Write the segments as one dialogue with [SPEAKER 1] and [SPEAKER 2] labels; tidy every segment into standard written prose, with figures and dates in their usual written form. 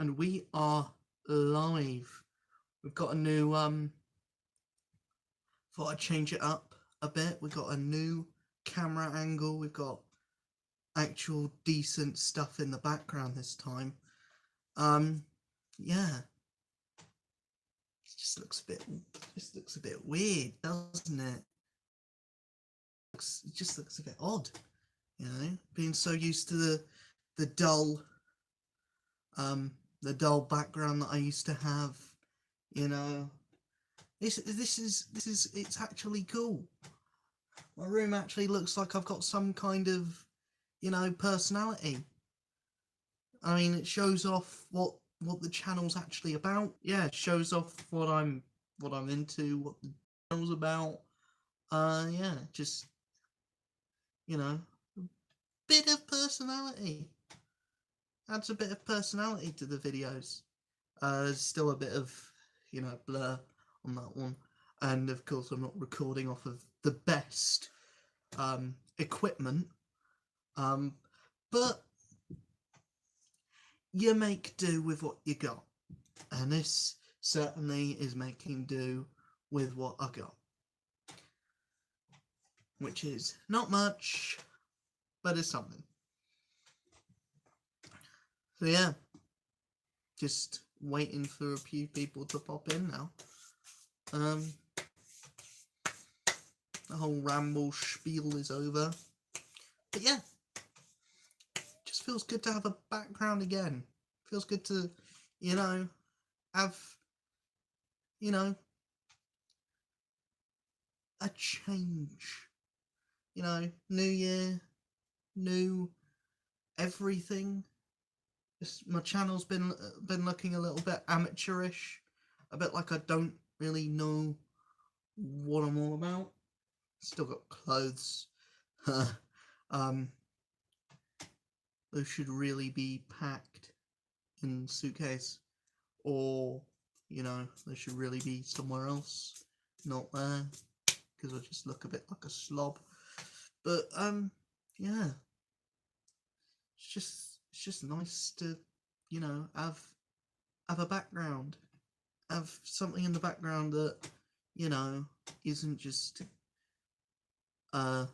[SPEAKER 1] And we are live. We've got a new thought I'd change it up a bit. We've got a new camera angle. We've got actual decent stuff in the background this time. Yeah. It just looks a bit weird, doesn't it? It just looks a bit odd, being so used to the dull background that I used to have, you know. This is it's actually cool. My room actually looks like I've got some kind of, personality. I mean, it shows off what the channel's actually about. Yeah, it shows off what I'm into, what the channel's about. Yeah, just a bit of personality. Adds a bit of personality to the videos. There's still a bit of, blur on that one. And of course, I'm not recording off of the best equipment. But you make do with what you got. And this certainly is making do with what I got. Which is not much, but it's something. So yeah, just waiting for a few people to pop in now. The whole ramble spiel is over. But yeah, just feels good to have a background again. Feels good to, have, a change. New year, new everything. My channel's been looking a little bit amateurish, a bit like I don't really know what I'm all about. Still got clothes. Those should really be packed in a suitcase, or they should really be somewhere else, not there, because I just look a bit like a slob. But yeah, it's just nice to have a background, have something in the background that isn't just a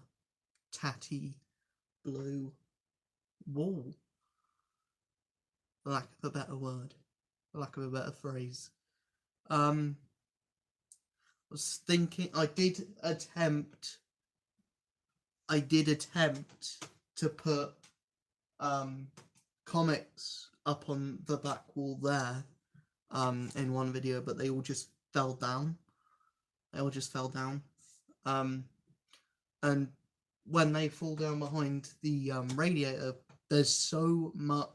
[SPEAKER 1] tatty blue wall, for lack of a better word, for lack of a better phrase. I was thinking I did attempt to put comics up on the back wall there in one video, but they all just fell down. And when they fall down behind the radiator, there's so much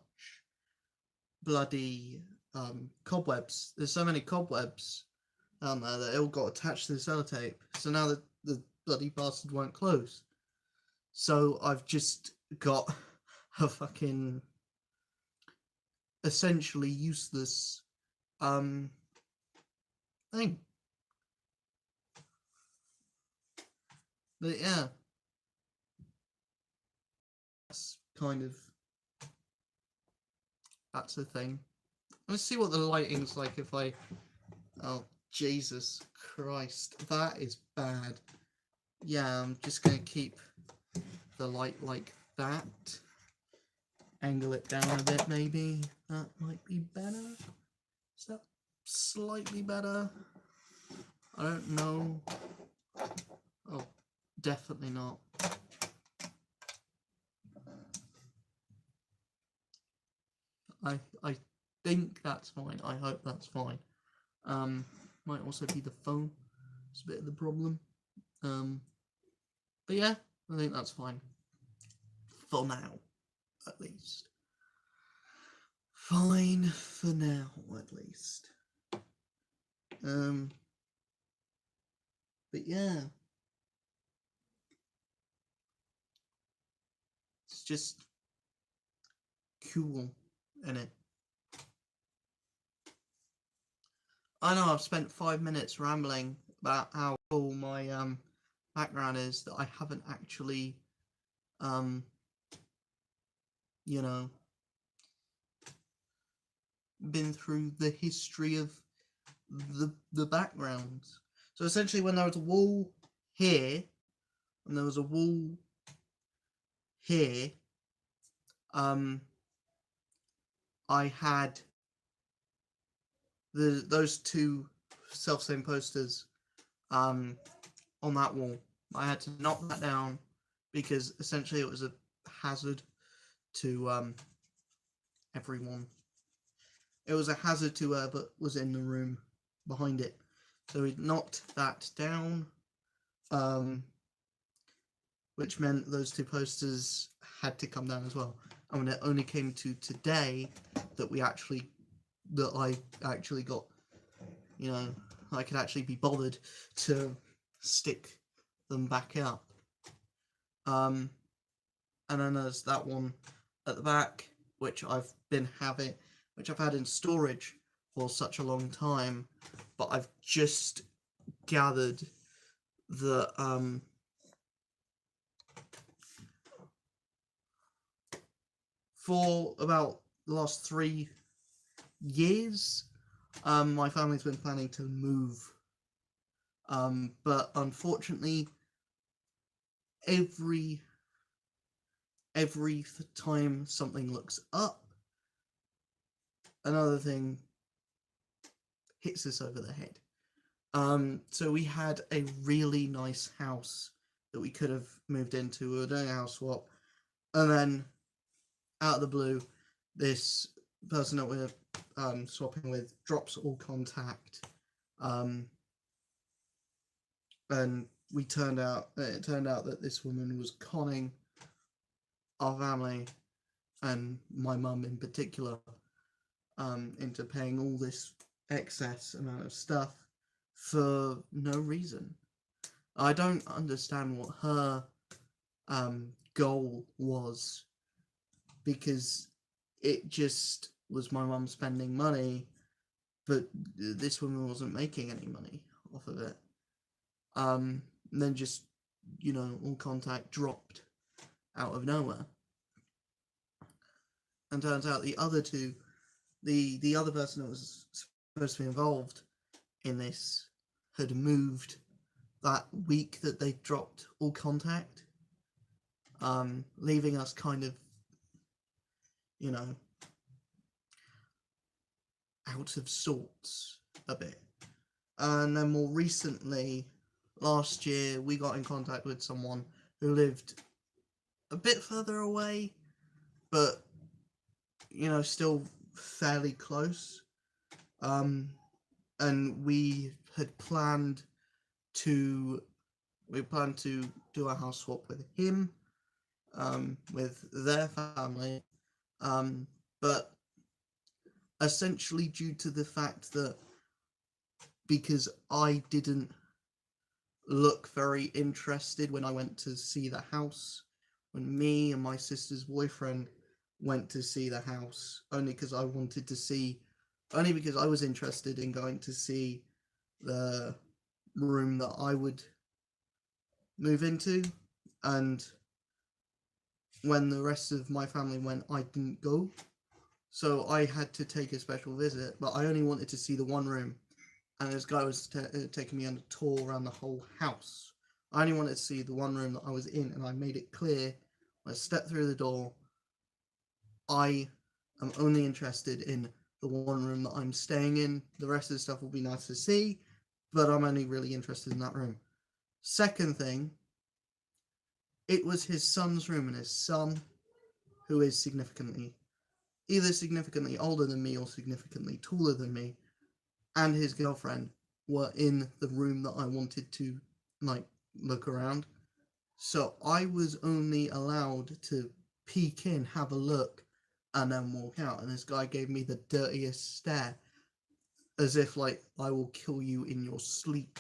[SPEAKER 1] bloody cobwebs. There's so many cobwebs down there that it all got attached to the sellotape. So now the bloody bastard won't close. So I've just got a fucking essentially useless thing. But yeah, that's the thing. Let's see what the lighting's like if I... Oh, Jesus Christ, that is bad. Yeah, I'm just going to keep the light like that. Angle it down a bit, maybe. That might be better. Is that slightly better? I don't know. Oh, definitely not. I think that's fine. I hope that's fine. Might also be the phone. It's a bit of the problem. But yeah, I think that's fine. For now, at least. Fine for now, at least. But yeah. It's just cool, innit? I know I've spent 5 minutes rambling about how cool my background is that I haven't actually been through the history of the backgrounds. So essentially, when there was a wall here, and there was a wall here, I had those two self-same posters on that wall. I had to knock that down because essentially it was a hazard to everyone. It was a hazard to whoever was in the room behind it. So we knocked that down, which meant those two posters had to come down as well. And when it only came to today that I actually got, I could actually be bothered to stick them back up. And then there's that one at the back, which I've had in storage for such a long time, but I've just gathered that for about the last 3 years, my family's been planning to move, but unfortunately, every time something looks up, another thing hits us over the head. So we had a really nice house that we could have moved into. We were doing a house swap, and then out of the blue, this person that we're swapping with drops all contact, and it turned out that this woman was conning our family and my mum in particular into paying all this excess amount of stuff for no reason. I don't understand what her goal was, because it just was my mum spending money, but this woman wasn't making any money off of it. And then just, all contact dropped out of nowhere. And turns out the other two, the other person that was supposed to be involved in this had moved that week that they dropped all contact, leaving us kind of, out of sorts a bit. And then more recently, last year, we got in contact with someone who lived a bit further away, but, still fairly close. And we had planned to do a house swap with him, with their family, but essentially due to the fact that because I didn't look very interested when I went to see the house, when me and my sister's boyfriend went to see the house, only because I was interested in going to see the room that I would move into, and when the rest of my family went, I didn't go. So I had to take a special visit, but I only wanted to see the one room, and this guy was taking me on a tour around the whole house. I only wanted to see the one room that I was in, and I made it clear when I stepped through the door, I am only interested in the one room that I'm staying in. The rest of the stuff will be nice to see, but I'm only really interested in that room. Second thing, it was his son's room, and his son, who is either significantly older than me or significantly taller than me, and his girlfriend were in the room that I wanted to, look around. So I was only allowed to peek in, have a look, and then walk out. And this guy gave me the dirtiest stare, as if, I will kill you in your sleep,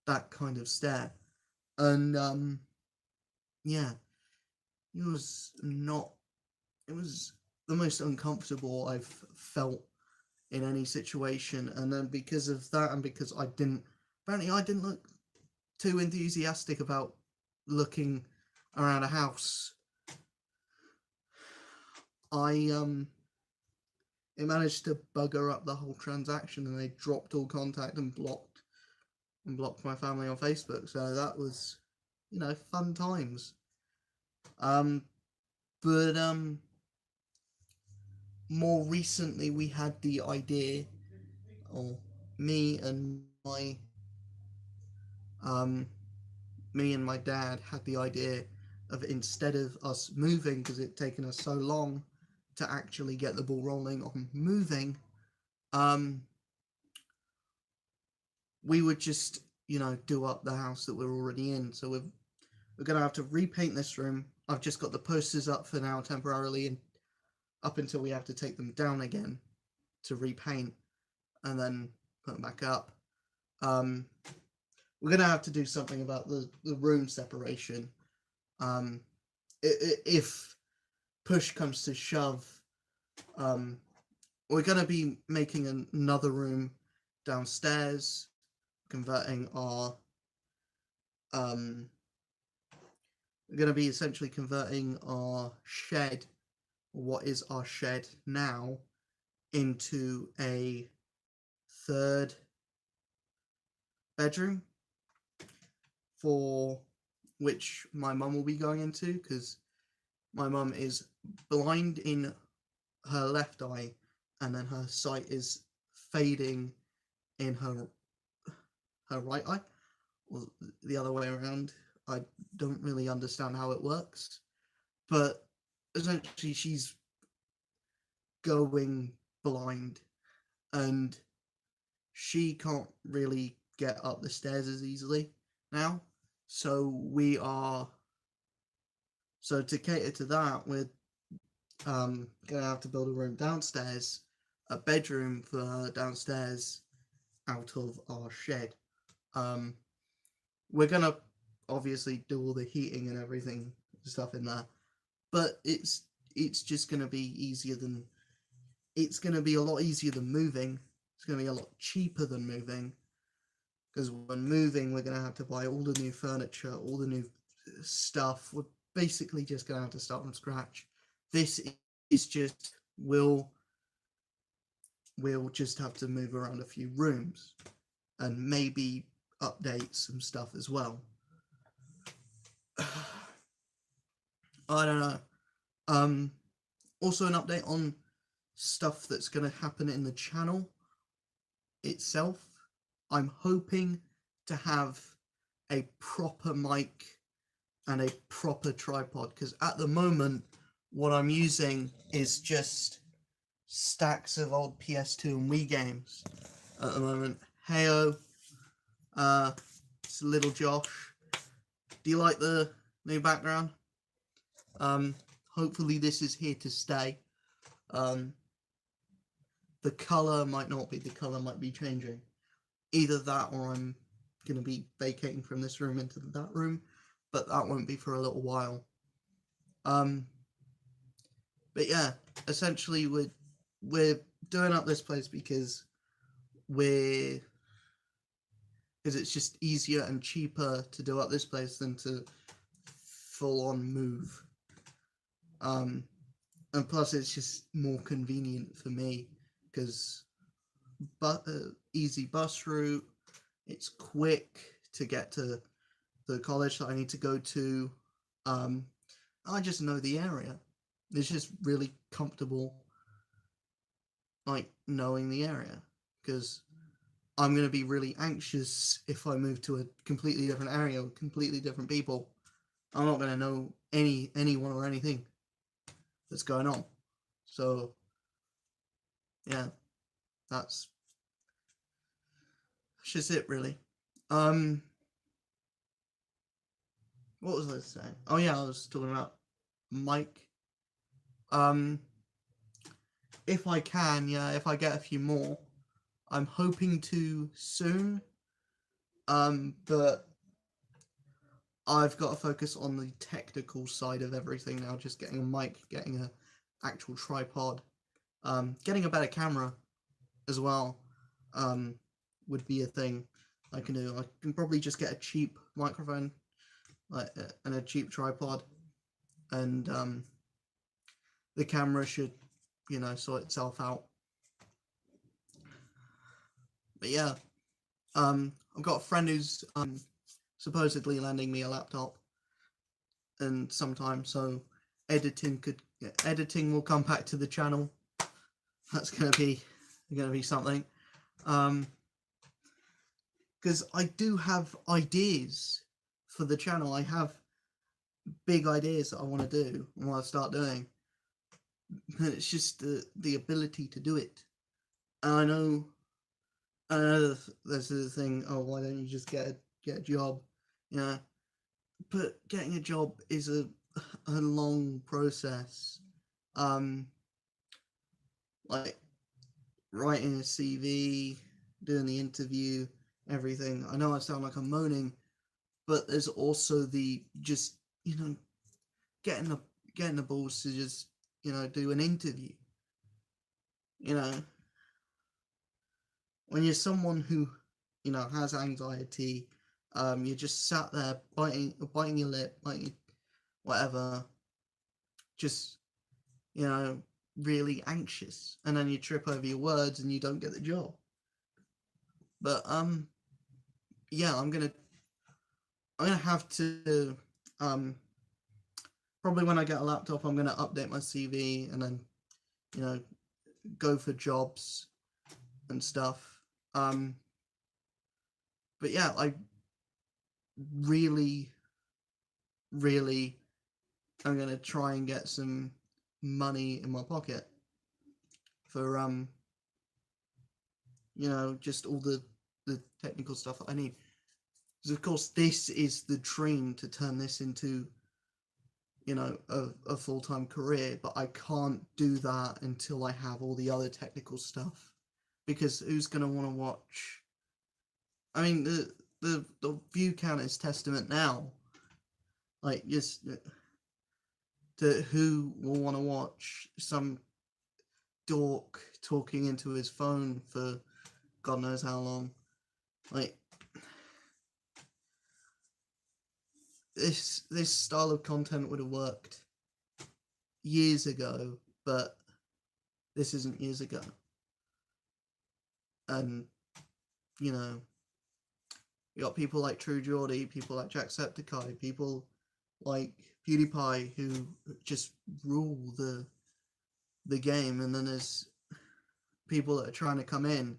[SPEAKER 1] that kind of stare. And, yeah, it was the most uncomfortable I've felt in any situation. And then because of that, and because I didn't look too enthusiastic about looking around a house, it it managed to bugger up the whole transaction, and they dropped all contact and blocked my family on Facebook. So that was, fun times. But more recently we had the idea, or me and my dad had the idea of, instead of us moving, because it'd taken us so long to actually get the ball rolling on moving, we would just, do up the house that we're already in. So we're going to have to repaint this room. I've just got the posters up for now temporarily, and up until we have to take them down again to repaint and then put them back up. We're going to have to do something about the room separation. If push comes to shove, we're going to be making another room downstairs, converting our we're going to be essentially converting our shed, what is our shed now, into a third bedroom, for which my mum will be going into, because my mum is blind in her left eye, and then her sight is fading in her right eye, or the other way around. I don't really understand how it works, but essentially she's going blind, and she can't really get up the stairs as easily now. So to cater to that, we're gonna have to build a room downstairs, a bedroom for her downstairs, out of our shed. We're gonna obviously do all the heating and everything stuff in there, but it's just gonna be it's gonna be a lot easier than moving. It's gonna be a lot cheaper than moving, because when moving, we're gonna have to buy all the new furniture, all the new stuff. We're basically just gonna have to start from scratch. This is just, we'll just have to move around a few rooms and maybe update some stuff as well. I don't know. Also an update on stuff that's going to happen in the channel itself. I'm hoping to have a proper mic and a proper tripod, because at the moment what I'm using is just stacks of old PS2 and Wii games at the moment. Heyo, it's little Josh. Do you like the new background? Hopefully this is here to stay. The color might not be, the color might be changing. Either that, or I'm going to be vacating from this room into that room, but that won't be for a little while. But yeah, essentially we're doing up this place because it's just easier and cheaper to do up this place than to full on move. And plus it's just more convenient for me, because easy bus route, it's quick to get to the college that I need to go to. I just know the area. It's just really comfortable, like, knowing the area, because I'm going to be really anxious if I move to a completely different area with completely different people. I'm not going to know anyone or anything that's going on. So yeah, that's just it, really. What was I saying? Oh yeah, I was talking about Mike. If I can, if I get a few more, I'm hoping to soon. But I've got to focus on the technical side of everything now, just getting a mic, getting an actual tripod, getting a better camera as well, would be a thing I can do. I can probably just get a cheap microphone, and a cheap tripod, and the camera should, sort itself out But yeah, I've got a friend who's supposedly lending me a laptop, and sometime so editing will come back to the channel. That's gonna be something. Because I do have ideas for the channel. I have big ideas that I want to do and want to start doing. And it's just the ability to do it. And I know there's the thing, oh, why don't you just get a job? Yeah. But getting a job is a long process. Like writing a CV, doing the interview, everything. I know I sound like I'm moaning, but there's also the just, getting the balls to just, do an interview. When you're someone who, has anxiety, you're just sat there biting your lip, like whatever, just, really anxious, and then you trip over your words and you don't get the job. But yeah, I'm gonna have to probably when I get a laptop, I'm gonna update my CV and then go for jobs and stuff. But yeah, I really I'm gonna try and get some money in my pocket for just all the technical stuff that I need. Because of course this is the dream, to turn this into a full-time career, but I can't do that until I have all the other technical stuff, because who's gonna want to watch? I mean, the view count is testament now. Like, just to who will want to watch some dork talking into his phone for God knows how long. Like, this style of content would have worked years ago, but this isn't years ago. And you got people like True Geordie, people like Jacksepticeye, people like PewDiePie who just rule the game, and then there's people that are trying to come in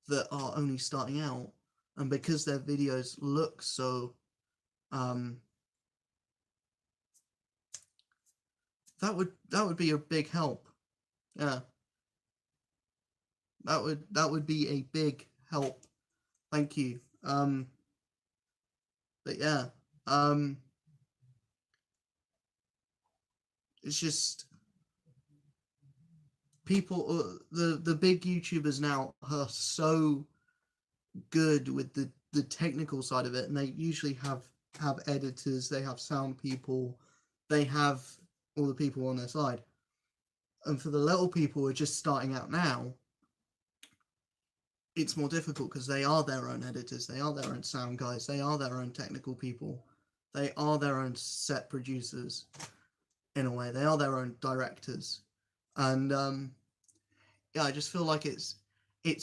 [SPEAKER 1] that are only starting out, and because their videos look so that would be a big help. Yeah, that would be a big help. Thank you. But yeah, it's just people, the big YouTubers now are so good with the technical side of it, and they usually have editors, they have sound people, they have all the people on their side. And for the little people who are just starting out now, it's more difficult because they are their own editors, they are their own sound guys, they are their own technical people, they are their own set producers. In a way, they are their own directors. And yeah, I just feel like it's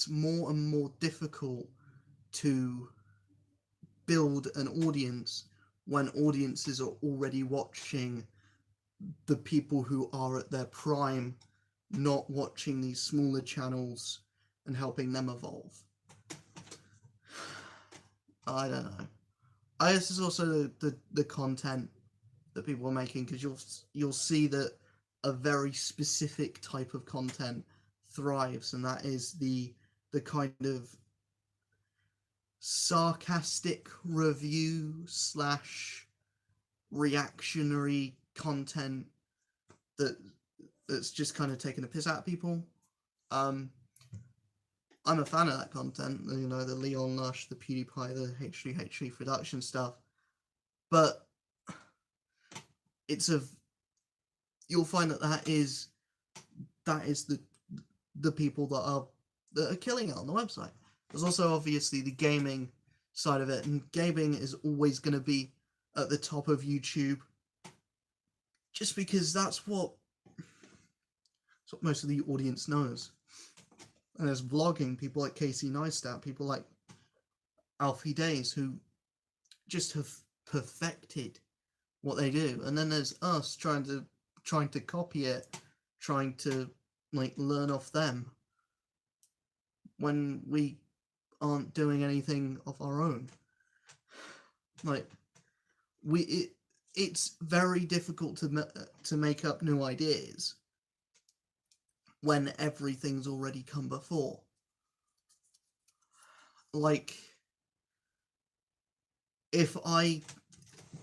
[SPEAKER 1] more and more difficult to build an audience when audiences are already watching the people who are at their prime, not watching these smaller channels and helping them evolve. I don't know. I guess it's also the content that people are making, because you'll see that a very specific type of content thrives, and that is the kind of sarcastic review / reactionary content that's just kind of taking a piss out of people. I'm a fan of that content, the Leon Lush, the PewDiePie, the H3H3 production stuff, but you'll find that is the people that are killing it on the website. There's also obviously the gaming side of it, and gaming is always going to be at the top of YouTube, just because that's what most of the audience knows. And there's vlogging, people like Casey Neistat, people like Alfie Days, who just have perfected what they do. And then there's us trying to copy it, trying to like learn off them when we aren't doing anything of our own. Like it's very difficult to make up new ideas when everything's already come before. Like, if I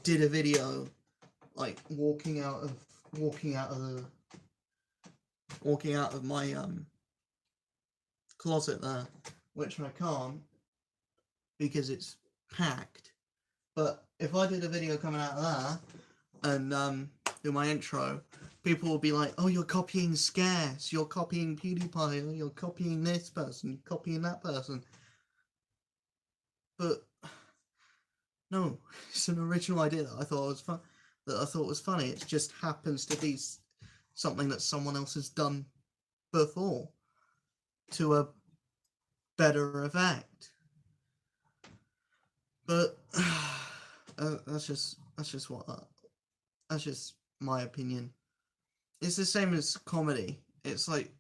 [SPEAKER 1] did a video like walking out of my closet there, which I can't because it's packed, but if I did a video coming out of there and do my intro, people will be like, oh, you're copying Scarce, you're copying PewDiePie, or you're copying this person, you're copying that person. But no, it's an original idea that I thought was funny. It just happens to be something that someone else has done before to a better effect. But that's just my opinion. It's the same as comedy. It's like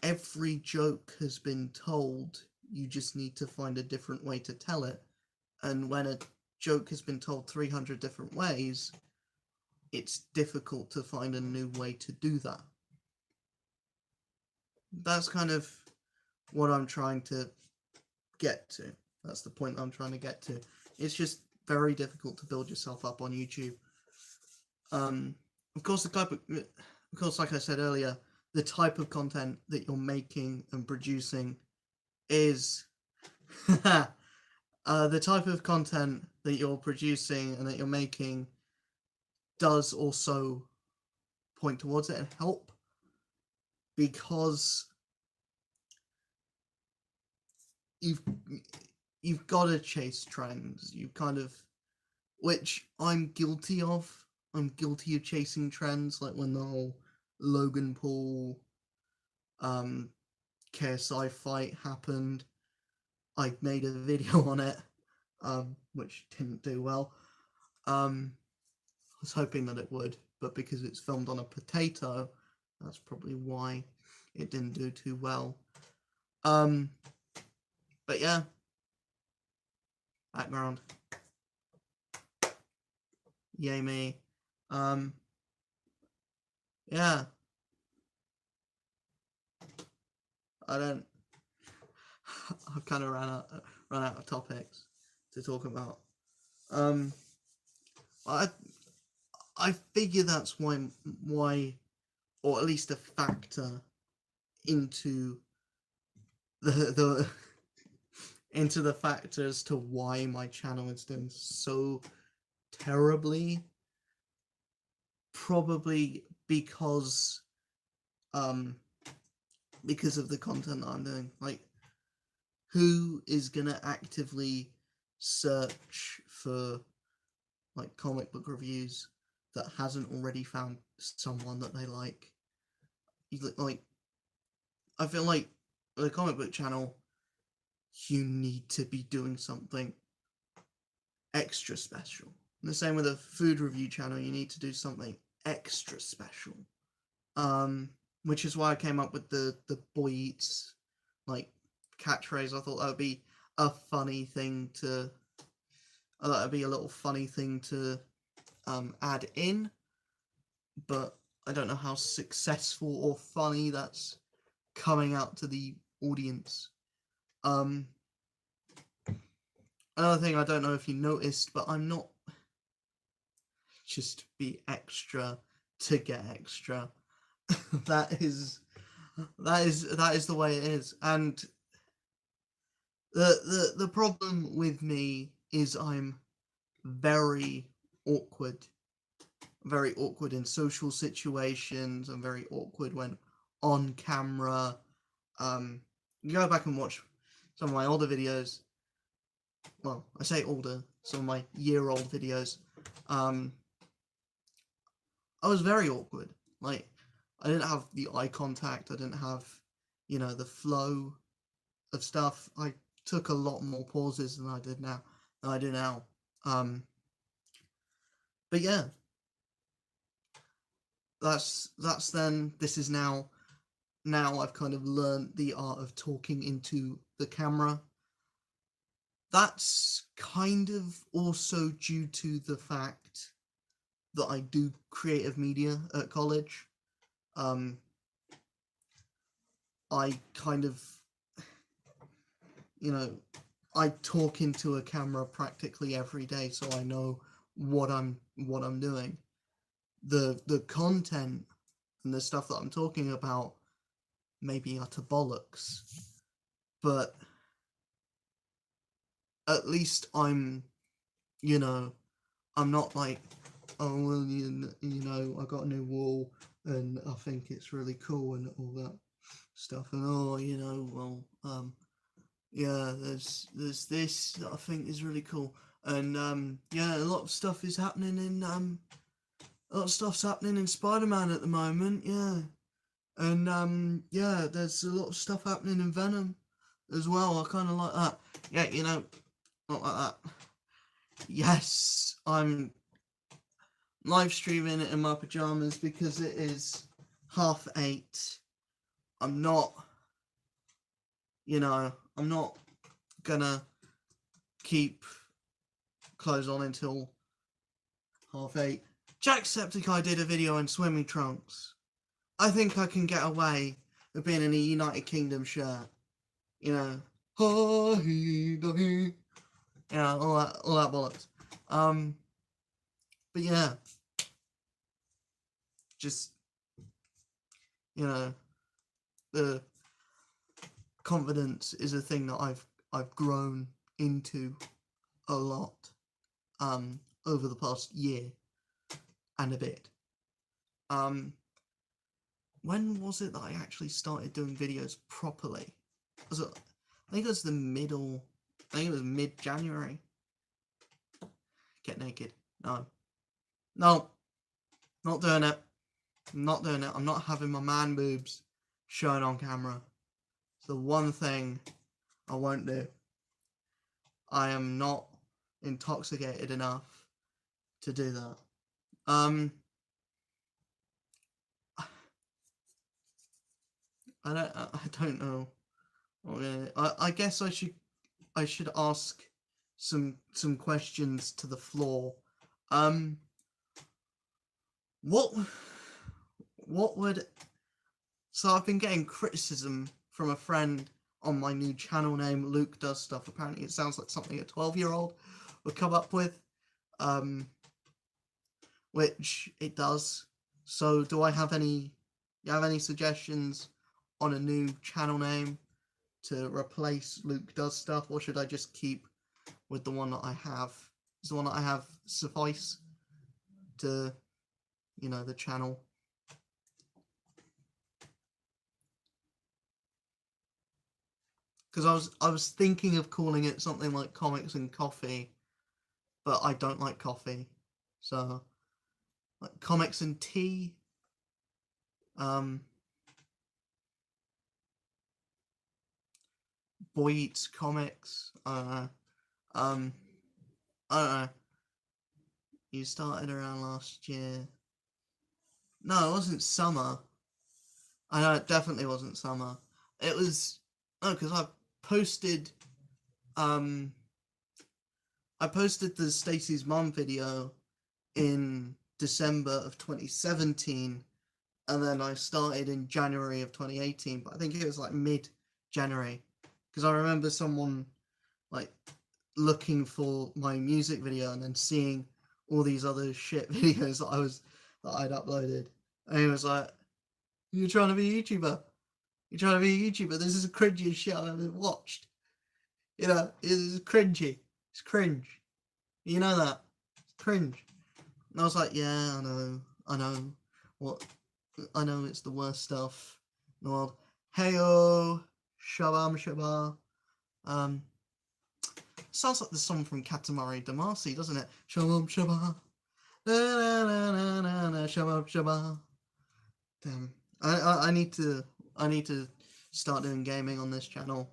[SPEAKER 1] every joke has been told. You just need to find a different way to tell it. And when a joke has been told 300 different ways, it's difficult to find a new way to do that. That's kind of what I'm trying to get to. That's the point I'm trying to get to. It's just very difficult to build yourself up on YouTube. Of course, like I said earlier, the type of content that you're making and producing is the type of content that you're producing and that you're making does also point towards it and help, because you've got to chase trends. You kind of, which I'm guilty of. I'm guilty of chasing trends, like when the whole Logan Paul KSI fight happened. I made a video on it, which didn't do well. I was hoping that it would, but because it's filmed on a potato, that's probably why it didn't do too well. But yeah, background. Yay me. Yeah. I've kind of run out of topics to talk about. I figure that's why, or at least a factor into the into the factors to why my channel is doing so terribly. Probably because of the content that I'm doing. Like, who is gonna actively search for like comic book reviews that hasn't already found someone that they like? Like, I feel like with a comic book channel, you need to be doing something extra special. And the same with a food review channel, you need to do something extra special. Which is why I came up with the boy eats like catchphrase. I thought that would be a funny thing to that'd be a little funny thing to add in, but I don't know how successful or funny that's coming out to the audience. Another thing, I don't know if you noticed, but I'm not just be extra to get extra. that is the way it is. And the problem with me is I'm very awkward in social situations. I'm very awkward when on camera. You go back and watch some of my older videos. Well, I say older, some of my year-old videos. I was very awkward. Like, I didn't have the eye contact. I didn't have, you know, the flow of stuff. I took a lot more pauses than I did now. Than I do now. But yeah, that's then. This is now. Now I've kind of learned the art of talking into the camera. That's kind of also due to the fact that I do creative media at college. I kind of, you know, I talk into a camera practically every day, so I know what I'm doing. The content and the stuff that I'm talking about may be utter bollocks, but at least I'm, you know, I'm not like, oh well, you know, I got a new wall and I think it's really cool and all that stuff, and oh, you know, well, yeah, there's this that I think is really cool, and yeah, a lot of stuff is happening in a lot of stuff's happening in Spider-Man at the moment, yeah, and yeah, there's a lot of stuff happening in Venom as well. I kind of like that, yeah, you know, not like that. Yes, I'm live streaming it in my pajamas because it is 8:30. I'm not, you know, I'm not gonna keep clothes on until 8:30. Jacksepticeye did a video in swimming trunks. I think I can get away with being in a United Kingdom shirt. You know, yeah, all that bollocks. But yeah, just, you know, the confidence is a thing that I've grown into a lot over the past year and a bit. When was it that I actually started doing videos properly? Was it, I think it was mid-January. Get naked. No, not doing it. Not doing it. I'm not having my man boobs shown on camera. It's the one thing I won't do. I am not intoxicated enough to do that. I don't know. I guess I should ask some questions to the floor. What would, so I've been getting criticism from a friend on my new channel name, Luke Does Stuff. Apparently it sounds like something a 12-year-old would come up with, which it does. So do I have any, you have any suggestions on a new channel name to replace Luke Does Stuff, or should I just keep with the one that I have? Is the one that I have suffice to, you know, the channel? Because I was thinking of calling it something like Comics and Coffee, but I don't like coffee, so like Comics and Tea. Boy Eats Comics. I don't know. I don't know. You started around last year. No, it wasn't summer. I know it definitely wasn't summer. It was, no, because posted I posted the Stacey's Mom video in December of 2017, and then I started in January of 2018, but I think it was like mid-January, because I remember someone like looking for my music video and then seeing all these other shit videos that I'd uploaded, and he was like, "You're trying to be a YouTuber? You're trying to be a YouTuber? This is the cringiest shit I've ever watched. You know, it's cringy. It's cringe. You know that? It's cringe." And I was like, "Yeah, I know. What? I know it's the worst stuff in the world. Heyo, Shabam Shabba. Sounds like the song from Katamari Damacy, doesn't it? Shabam Shabba. Na na na na na na Shabam Shabba. Damn. I need to start doing gaming on this channel,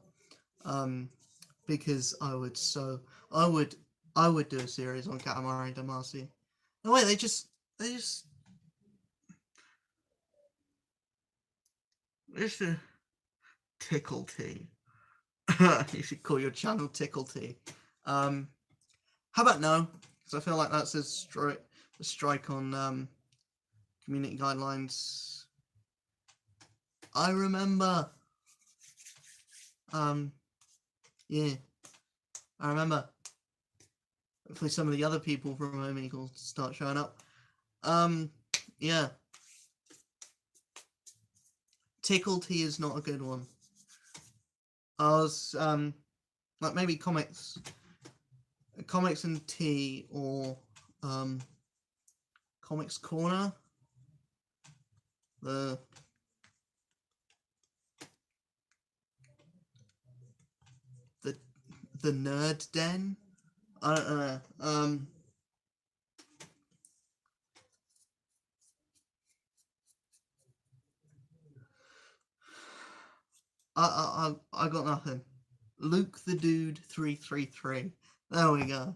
[SPEAKER 1] because I would I would do a series on Katamari Damacy. No wait, they just it's a Tickle Tea. You should call your channel Tickle Tea. How about no? Because I feel like that's a strike on community guidelines. I remember. Yeah, I remember. Hopefully, some of the other people from Home Eagle start showing up. Yeah. Tickle Tea is not a good one. I was like maybe comics and tea, or Comics Corner. The the Nerd Den. I don't know. I got nothing. Luke the Dude 333. There we go.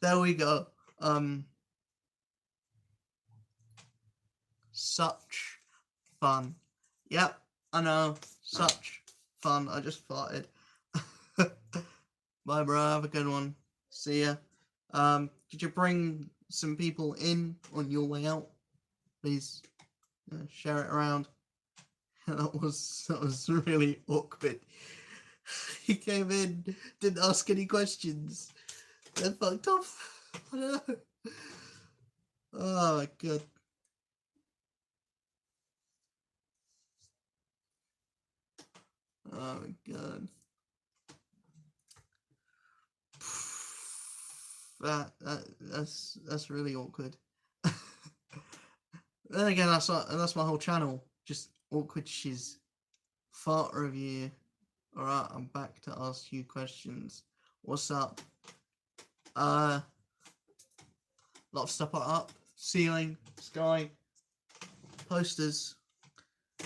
[SPEAKER 1] There we go. Such fun. Yep, I know. Such fun. I just farted. Bye, bro. Have a good one. See ya. Did you bring some people in on your way out? Please share it around. That was really awkward. He came in, didn't ask any questions, then fucked off. I don't know. Oh my god. Oh my god. That's really awkward. Then again, that's my whole channel, just awkward shiz. Fart review. Alright, I'm back to ask you questions. What's up? A lot of stuff up. Ceiling, sky, posters.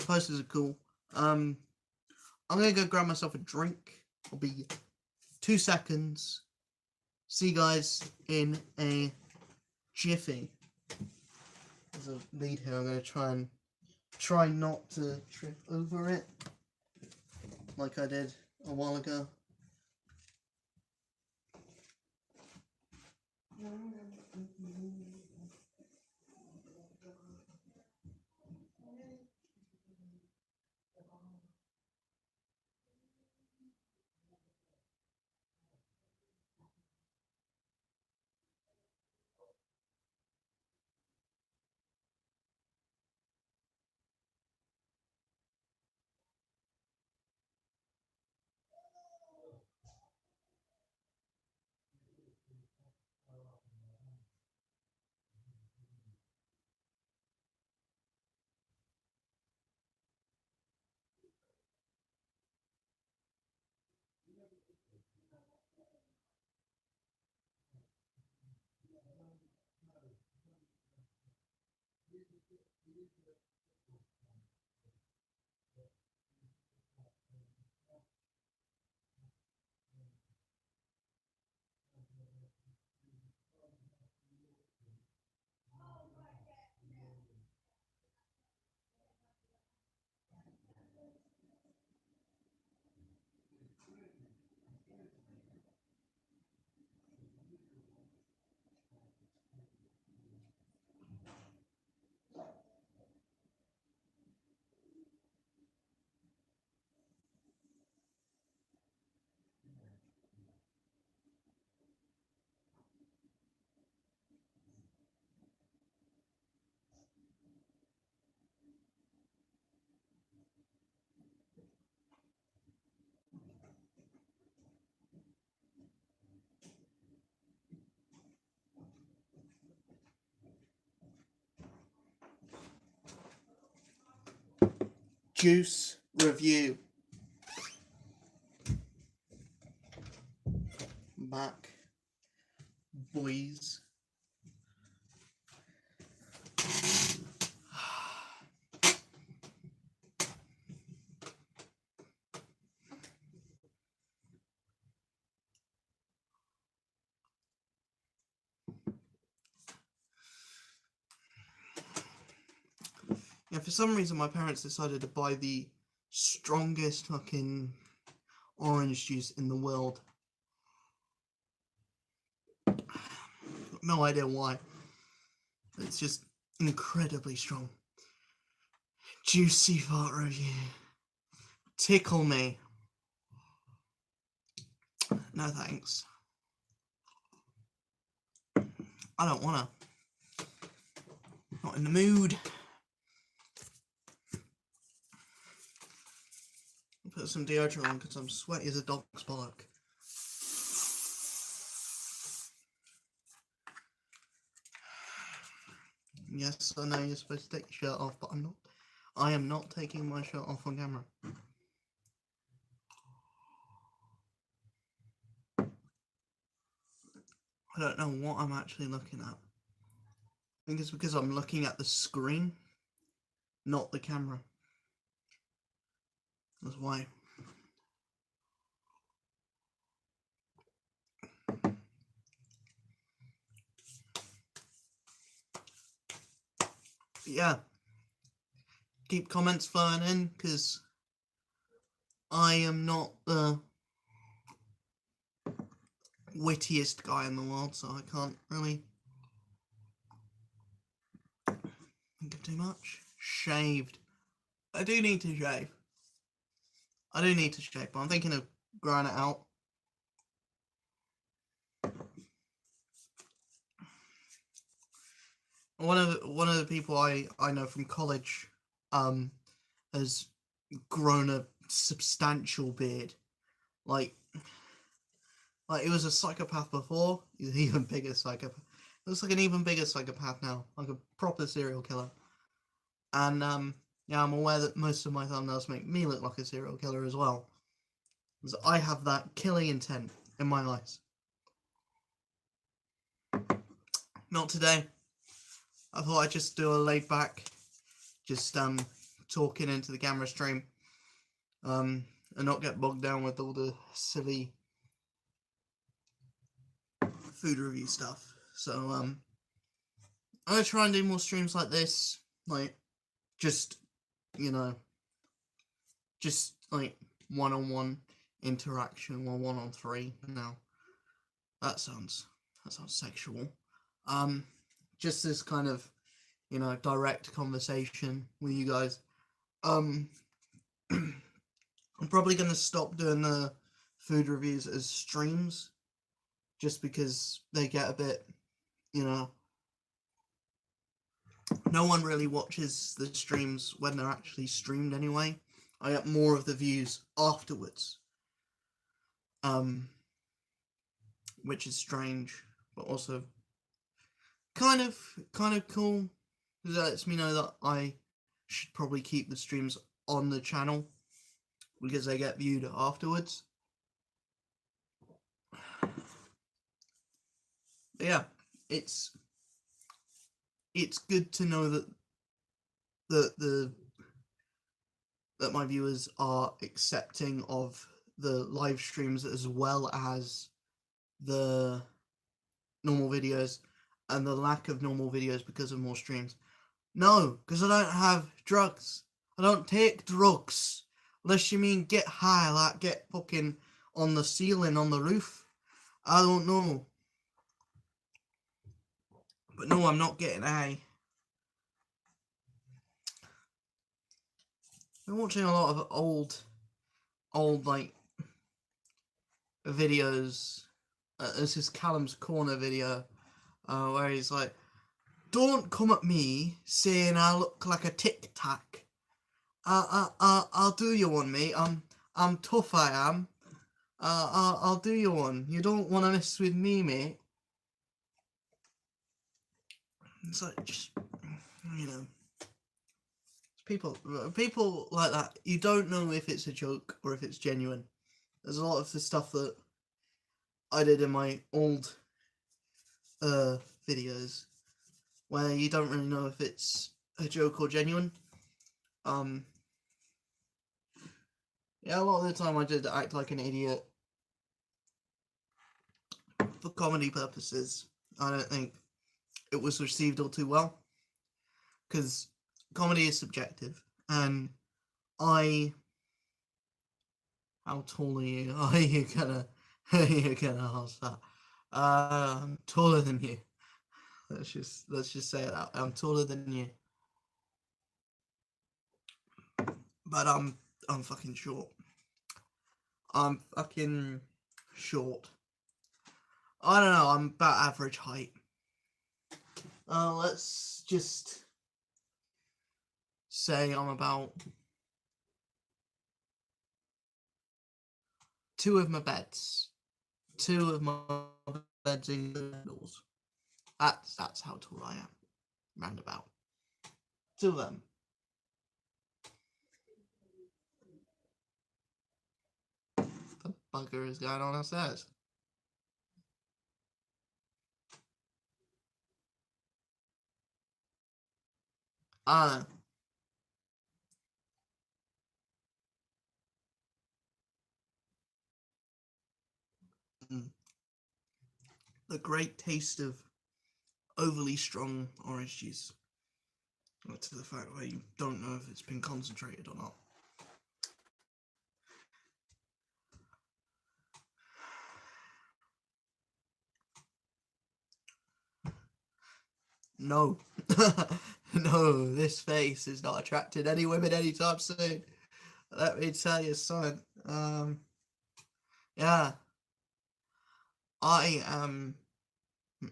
[SPEAKER 1] Posters are cool. I'm gonna go grab myself a drink. I'll be 2 seconds. See you guys in a jiffy. There's a lead here. I'm gonna try not to trip over it like I did a while ago. Juice review. Back, boys. Yeah, for some reason my parents decided to buy the strongest fucking orange juice in the world. No idea why. It's just incredibly strong. Juicy fart review. Tickle me. No thanks. I don't wanna. Not in the mood. I'll put some deodorant on because I'm sweaty as a dog's bollock. Yes, I know you're supposed to take your shirt off, but I'm not. I am not taking my shirt off on camera. I don't know what I'm actually looking at. I think it's because I'm looking at the screen, not the camera. That's why. Yeah. Keep comments flowing in, because I am not the wittiest guy in the world, so I can't really think of too much. Shaved. I do need to shave. I do need to shave, but I'm thinking of growing it out. One of the people I know from college has grown a substantial beard. Like he was a psychopath before, he's an even bigger psychopath. Looks like an even bigger psychopath now, like a proper serial killer. And yeah, I'm aware that most of my thumbnails make me look like a serial killer as well, because I have that killing intent in my eyes. Not today. I thought I'd just do a laid back, just talking into the camera stream, and not get bogged down with all the silly food review stuff. So I'm gonna try and do more streams like this, like just, you know, just like one-on-one interaction, or 1-on-3. Now that sounds sexual. Just this kind of, you know, direct conversation with you guys. I'm probably gonna stop doing the food reviews as streams, just because they get a bit, you know, no one really watches the streams when they're actually streamed anyway. I get more of the views afterwards, which is strange, but also kind of cool, because that lets me know that I should probably keep the streams on the channel, because they get viewed afterwards. But yeah, it's good to know that that my viewers are accepting of the live streams as well as the normal videos, and the lack of normal videos because of more streams. No, because I don't have drugs. I don't take drugs. Unless you mean get high, like get fucking on the ceiling, on the roof. I don't know. But no, I'm not getting high. I've been watching a lot of old like videos. This is Callum's Corner video, where he's like, "Don't come at me saying I look like a Tic Tac. I'll do you one, mate. I'm tough, I am. I'll do you one. You don't want to mess with me, mate." It's like, just, you know, people like that. You don't know if it's a joke or if it's genuine. There's a lot of the stuff that I did in my old videos where you don't really know if it's a joke or genuine. Yeah, a lot of the time I did act like an idiot for comedy purposes. I don't think it was received all too well, because comedy is subjective, and I. How tall are you? Are you gonna? Are you gonna ask that? I'm taller than you. Let's just say that I'm taller than you, but I'm fucking short. I'm fucking short. I don't know. I'm about average height. Let's just say I'm about two of my beds in the middles. That's how tall I am. Roundabout. Two of them. The bugger is going on upstairs. Ah. The great taste of overly strong orange juice. To the fact where you don't know if it's been concentrated or not. No. No, this face is not attracting any women anytime soon. Let me tell you, son. Yeah. I am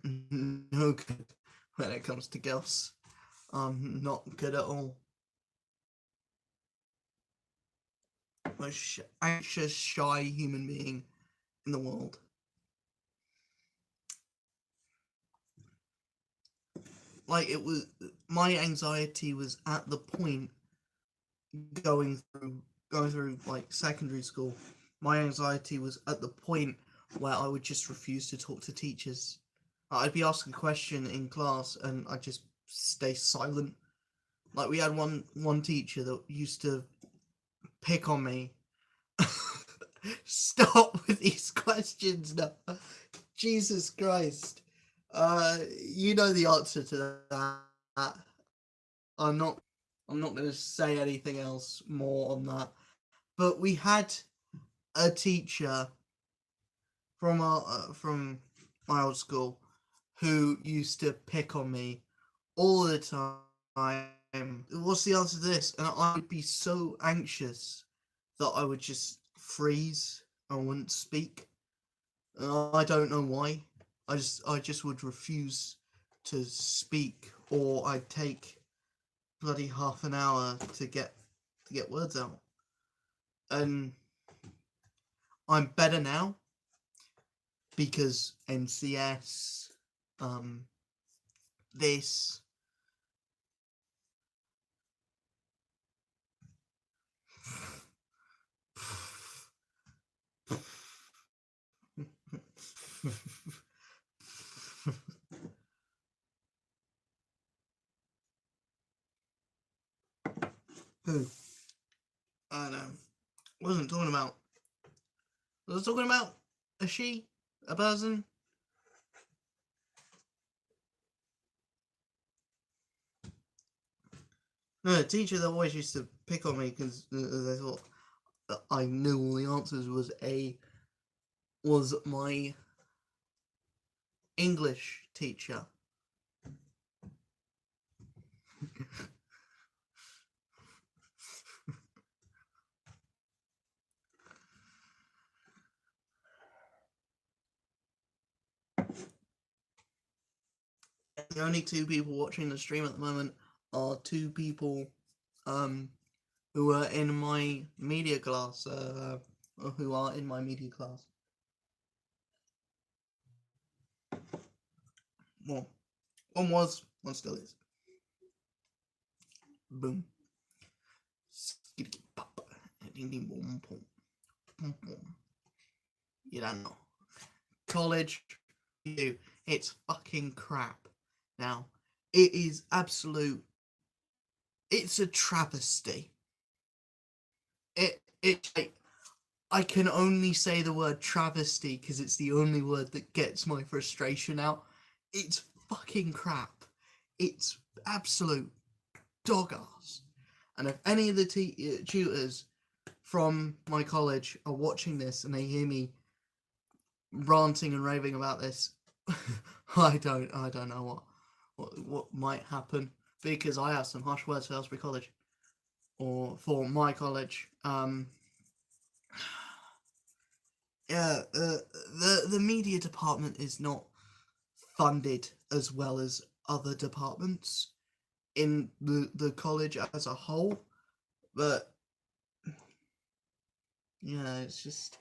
[SPEAKER 1] no good when it comes to girls. I'm not good at all. Most anxious, shy human being in the world. Like, it was, my anxiety was at the point going through like secondary school. My anxiety was at the point where I would just refuse to talk to teachers. I'd be asking a question in class and I'd just stay silent. Like, we had one teacher that used to pick on me. Stop with these questions now. Jesus Christ. You know the answer to that. I'm not going to say anything else more on that. But we had a teacher from my old school who used to pick on me all the time. What's the answer to this? And I would be so anxious that I would just freeze. I wouldn't speak. I don't know why. I just would refuse to speak, or I'd take bloody half an hour to get words out. And I'm better now because NCS, this. Who? I don't know. Wasn't talking about. I was talking about a she, a person. No, a teacher that always used to pick on me because they thought that I knew all the answers was my English teacher. The only two people watching the stream at the moment are two people who are in my media class, who are in my media class. Well, one was, one still is. Boom. You don't know. College, it's fucking crap. Now, it is absolute. It's a travesty. I can only say the word travesty because it's the only word that gets my frustration out. It's fucking crap. It's absolute dog ass. And if any of the tutors from my college are watching this and they hear me ranting and raving about this, I don't know what might happen, because I have some harsh words for Aylesbury College, or for my college. Yeah, the media department is not funded as well as other departments in the college as a whole, but yeah, it's just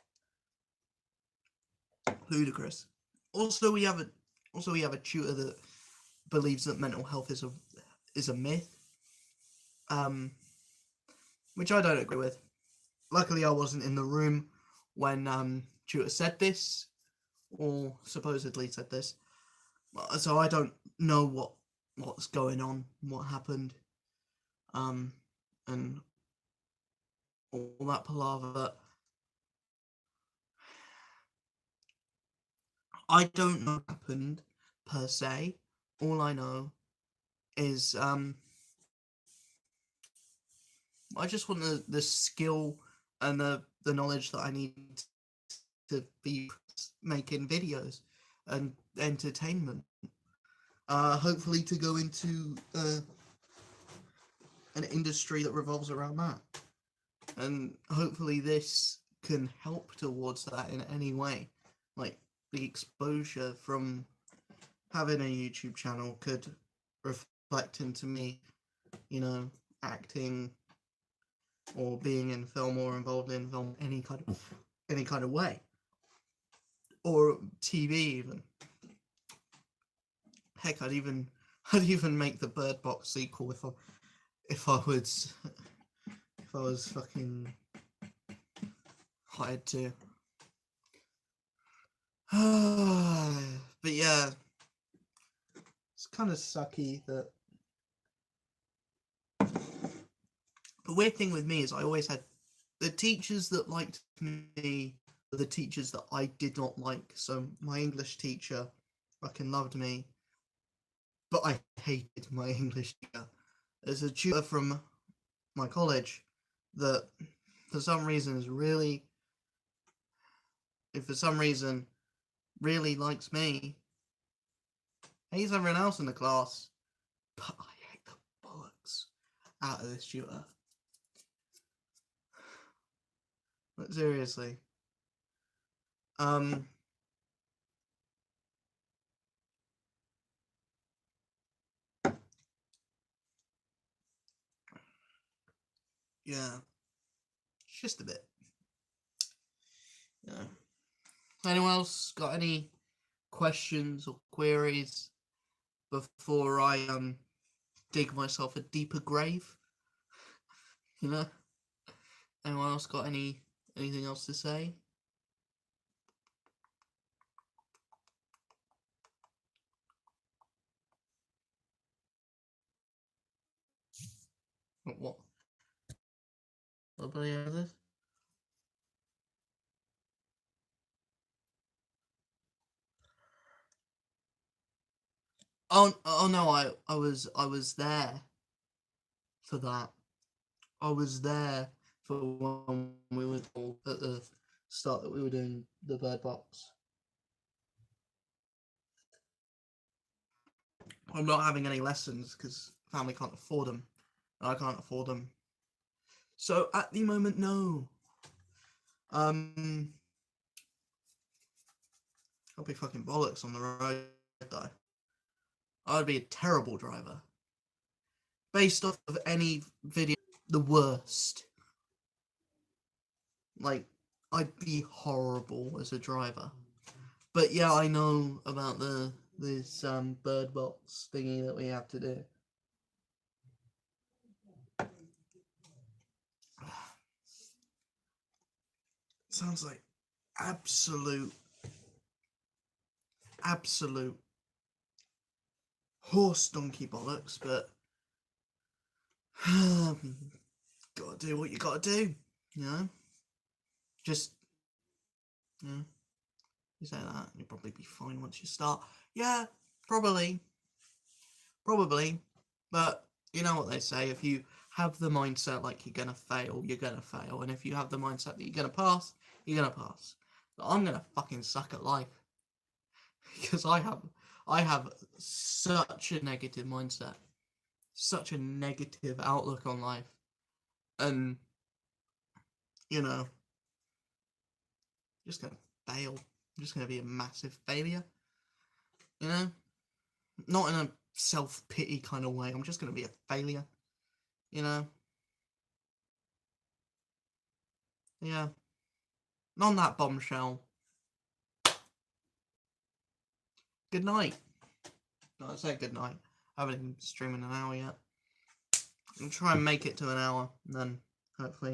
[SPEAKER 1] ludicrous. Also, we have a tutor that believes that mental health is a myth, which I don't agree with. Luckily, I wasn't in the room when tutor said this, or supposedly said this, so I don't know what's going on, what happened, and all that palaver. I don't know what happened per se. All I know is I just want the skill and the knowledge that I need to be making videos and entertainment. Hopefully to go into an industry that revolves around that. And hopefully this can help towards that in any way. Like, the exposure from having a YouTube channel could reflect into me, acting or being in film or involved in film any kind of way, or TV even. Heck, I'd even make the Bird Box sequel if I was fucking hired to. But yeah, it's kind of sucky that. The weird thing with me is I always had the teachers that liked me were the teachers that I did not like. So my English teacher fucking loved me, but I hated my English teacher. There's a tutor from my college that for some reason really likes me, hates everyone else in the class, but I hate the bollocks out of this tutor. But seriously. Yeah. Just a bit. Yeah. Anyone else got any questions or queries before I dig myself a deeper grave? Anyone else got anything else to say? What? What bloody hell is this? Oh no! I was there for that. I was there for when we were all at the start that we were doing the Bird Box. I'm not having any lessons because family can't afford them, and I can't afford them. So at the moment, no. I'll be fucking bollocks on the road though. I'd be a terrible driver. Based off of any video, the worst. Like, I'd be horrible as a driver. But yeah, I know about this Bird Box thingy that we have to do. Sounds like absolute horse donkey bollocks, but gotta do what you gotta do, just you say that, you'll probably be fine once you start. Yeah, probably, but you know what they say, if you have the mindset like you're gonna fail, you're gonna fail. And if you have the mindset that you're gonna pass, you're gonna pass. But I'm gonna fucking suck at life. Because I have such a negative mindset, such a negative outlook on life. And you know, just gonna fail. I'm just gonna be a massive failure. You know? Not in a self-pity kind of way. I'm just gonna be a failure. You know? Yeah. And on that bombshell, good night. No, I say good night. I haven't been streaming an hour yet. I'm gonna try and make it to an hour, and then hopefully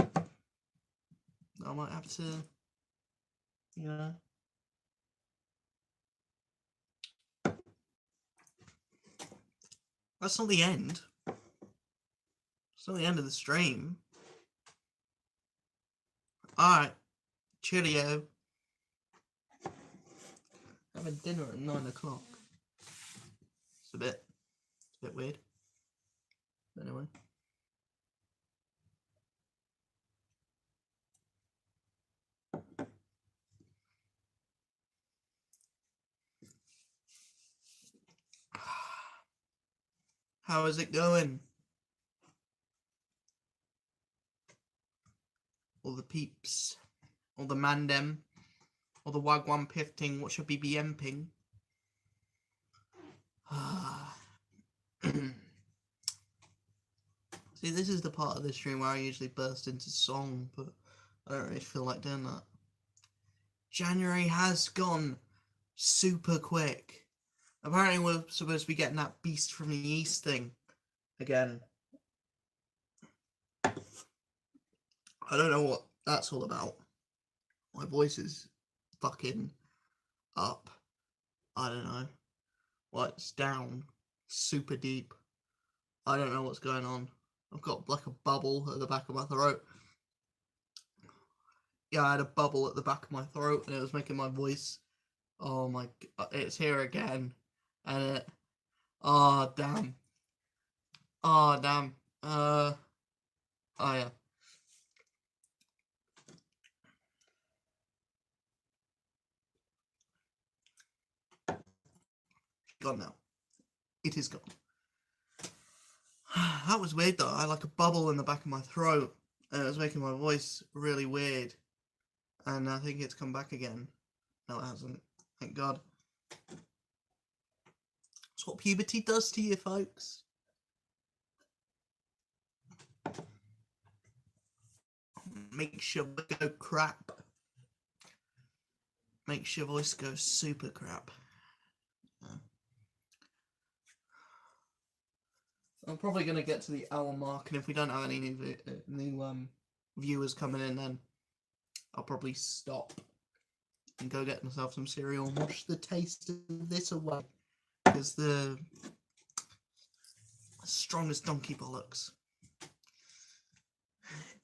[SPEAKER 1] I might have to, you know. That's not the end. It's not the end of the stream. Alright. Cheerio. Having dinner at 9 o'clock. It's a bit weird. Anyway. How is it going? All the peeps. All the mandem. All the Wagwan pifting. What's your BBM ping? See, this is the part of the stream where I usually burst into song, but I don't really feel like doing that. January has gone super quick. Apparently we're supposed to be getting that Beast from the East thing again. I don't know what that's all about. My voice is fucking up. I don't know. Well, it's down super deep. I don't know what's going on. I've got like a bubble at the back of my throat. Yeah, I had a bubble at the back of my throat and it was making my voice. Oh my, it's here again. And it, oh damn. Oh damn. Oh yeah. Gone now. It is gone. That was weird though. I had like a bubble in the back of my throat and it was making my voice really weird. And I think it's come back again. No, it hasn't. Thank God. That's what puberty does to you, folks. Makes your voice go crap. Makes your voice go super crap. I'm probably going to get to the hour mark, and if we don't have any new viewers coming in, then I'll probably stop and go get myself some cereal and wash the taste of this away. Because the strong as donkey bollocks.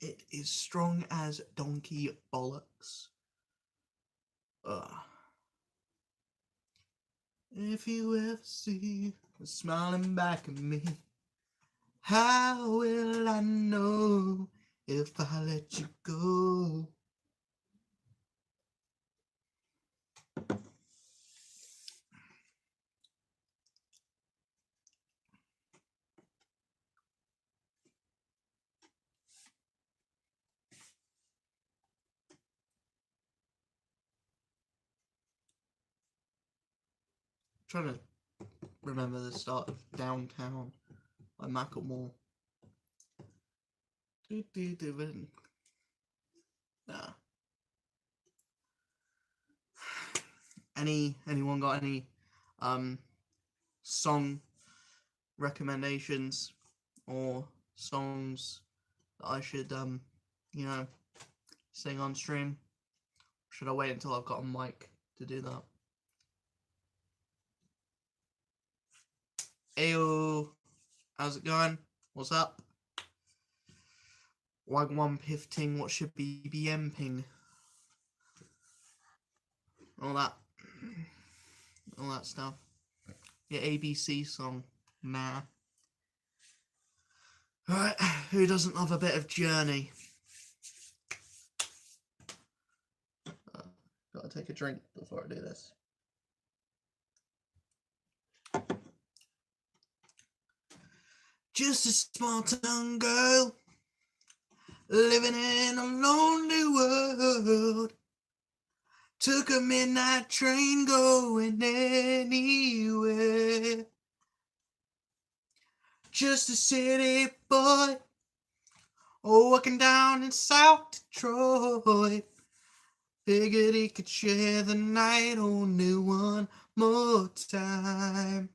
[SPEAKER 1] It is strong as donkey bollocks. If you ever see her smiling back at me, how will I know if I let you go? I'm trying to remember the start of Downtown by Macklemore. Nah. Anyone got any song recommendations or songs that I should you know, sing on stream? Should I wait until I've got a mic to do that? Ayo, how's it going? What's up? Wagwan pifting, what should BBM ping? All that stuff. Your ABC song, nah. Alright, who doesn't love a bit of Journey? Gotta take a drink before I do this. Just a small town girl living in a lonely world. Took a midnight train going anywhere. Just a city boy, walking down in South Detroit. Figured he could share the night only one more time.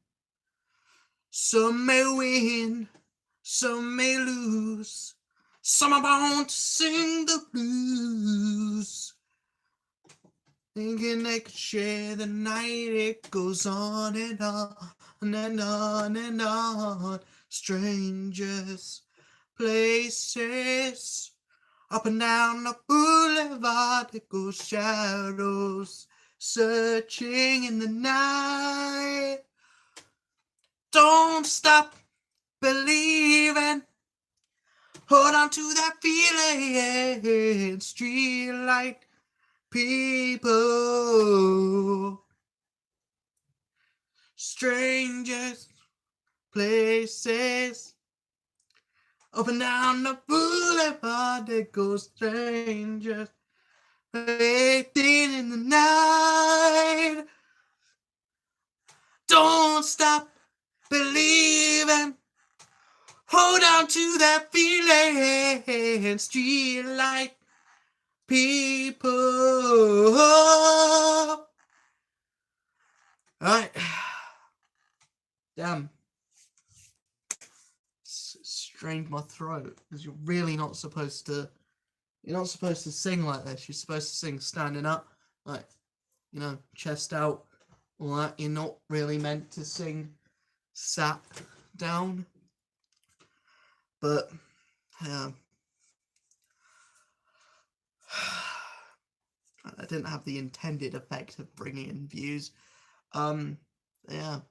[SPEAKER 1] Some may win, some may lose. Some are born to sing the blues. Thinking they could share the night, it goes on and on and on and on. Strangers, places, up and down the boulevard, it goes shadows, searching in the night. Don't stop believing, hold on to that feeling. Streetlight people, strangers, places, up and down the boulevard, there goes strangers, waiting in the night. Don't stop believing, hold on to that feeling. Streetlight people. Alright. Damn. Strained my throat, because you're really not supposed to. You're not supposed to sing like this. You're supposed to sing standing up, like, you know, chest out, all that. You're not really meant to sing sat down. But yeah, I didn't have the intended effect of bringing in views. Yeah,